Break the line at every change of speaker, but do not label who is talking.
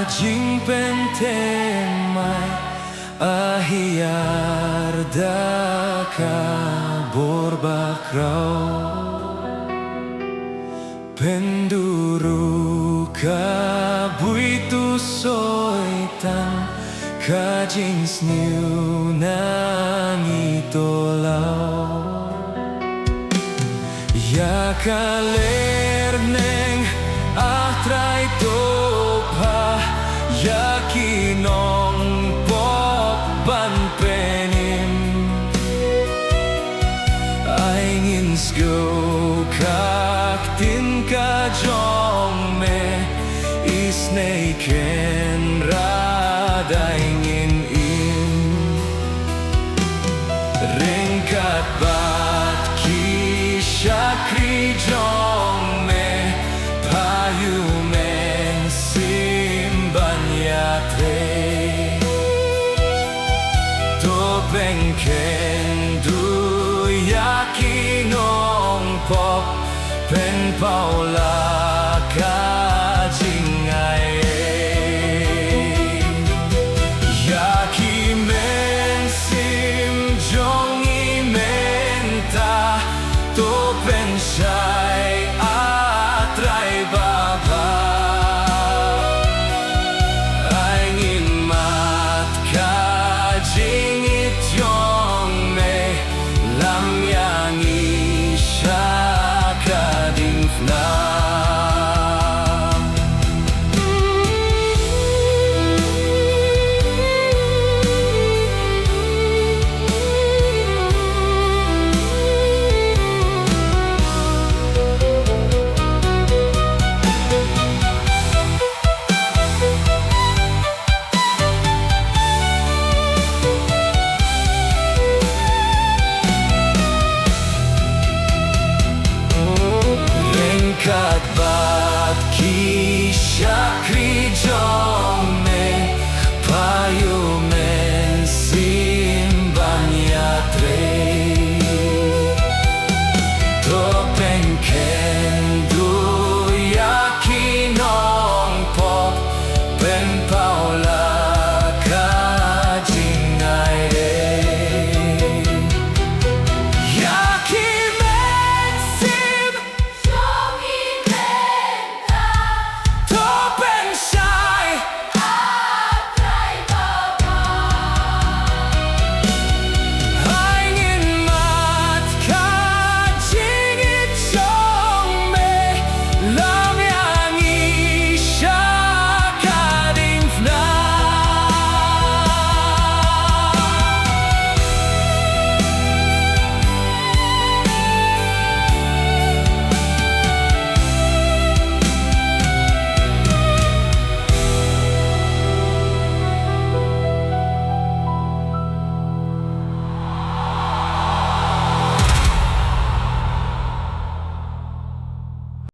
Jingpynthymmai ahiyar da khubor penduru kabuitu soitan kajing sniu nang itolau ya kaler neng atrai topa ya kinong pop ban penim aingin sgo kaktin ka jong me isnei ken radaingin in ringkat bat ki shakri jong me payu Mynsiem topeng ken du yakinong pop pen paula